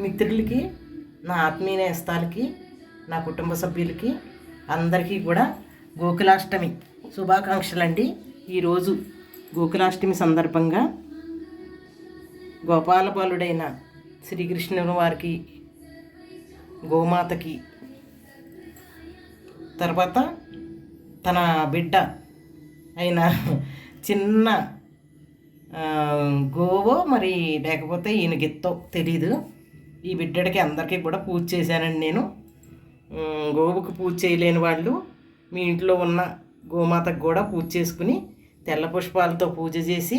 మిత్రులకి, నా ఆత్మీయ నేస్తాలకి, నా కుటుంబ సభ్యులకి అందరికీ కూడా గోకులాష్టమి శుభాకాంక్షలు అండి. ఈరోజు గోకులాష్టమి సందర్భంగా గోపాలబాలుడైన శ్రీకృష్ణుని వారికి, గోమాతకి, తర్వాత తన బిడ్డ అయిన చిన్న గోవో మరి లేకపోతే ఈయన గిత్తో తెలీదు, ఈ బిడ్డడికి అందరికీ కూడా పూజ చేశానండి నేను. గోవుకు పూజ చేయలేని వాళ్ళు మీ ఇంట్లో ఉన్న గోమాతకు కూడా పూజ చేసుకుని తెల్ల పుష్పాలతో పూజ చేసి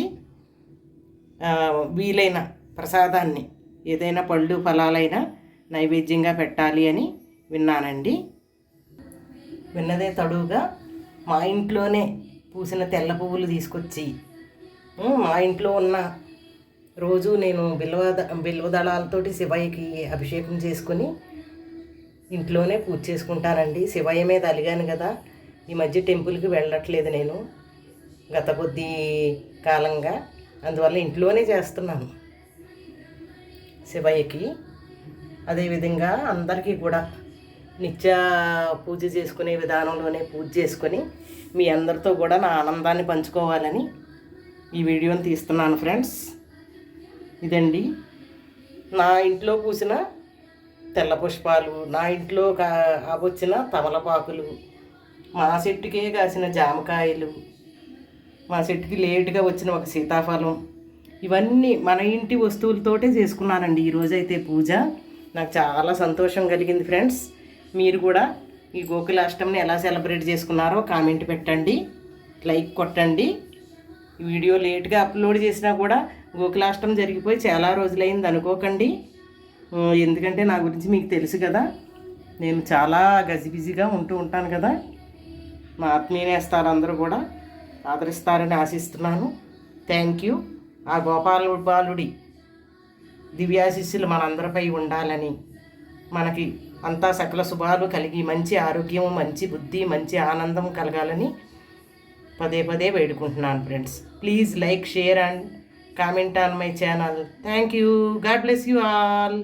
వీలైన ప్రసాదాన్ని ఏదైనా పళ్ళు ఫలాలైనా నైవేద్యంగా పెట్టాలి అని విన్నానండి. విన్నదే తడువుగా మా ఇంట్లోనే పూసిన తెల్ల పువ్వులు తీసుకొచ్చి మా ఇంట్లో ఉన్న రోజు నేను బిల్వదళాలతోటి శివయ్యకి అభిషేకం చేసుకుని ఇంట్లోనే పూజ చేసుకుంటానండి. శివయ్య మీద అలిగాను కదా, ఈ మధ్య టెంపుల్కి వెళ్ళట్లేదు నేను గత కొద్ది కాలంగా, అందువల్ల ఇంట్లోనే చేస్తున్నాను శివయ్యకి. అదేవిధంగా అందరికీ కూడా నిత్య పూజ చేసుకునే విధానంలోనే పూజ చేసుకొని మీ అందరితో కూడా నా ఆనందాన్ని పంచుకోవాలని ఈ వీడియోని తీస్తున్నాను ఫ్రెండ్స్. ఇదండి నా ఇంట్లో పూసిన తెల్ల పుష్పాలు, నా ఇంట్లో వచ్చిన తమలపాకులు, మా చెట్టుకే కాసిన జామకాయలు, మా చెట్టుకి లేటుగా వచ్చిన ఒక సీతాఫలం, ఇవన్నీ మన ఇంటి వస్తువులతోటే చేసుకున్నానండి ఈరోజైతే పూజ. నాకు చాలా సంతోషం కలిగింది ఫ్రెండ్స్. మీరు కూడా ఈ గోకులాష్టమిని ఎలా సెలబ్రేట్ చేసుకున్నారో కామెంట్ పెట్టండి, లైక్ కొట్టండి. ఈ వీడియో లేట్గా అప్లోడ్ చేసినా కూడా గోకులాష్టమి జరిగిపోయి చాలా రోజులైంది అనుకోకండి. ఎందుకంటే నా గురించి మీకు తెలుసు కదా, నేను చాలా గజిబిజిగా ఉంటూ ఉంటాను కదా. మా ఆత్మీయ నేస్తారు అందరూ కూడా ఆదరిస్తారని ఆశిస్తున్నాను. Thank you. ఆ బాలుడి దివ్యాశిస్సులు మనందరిపై ఉండాలని, మనకి అంతా సకల శుభాలు కలిగి మంచి ఆరోగ్యం, మంచి బుద్ధి, మంచి ఆనందం కలగాలని పదే పదే వేడుకుంటున్నాను friends. Please like, share and comment on my channel. Thank you. God bless you all.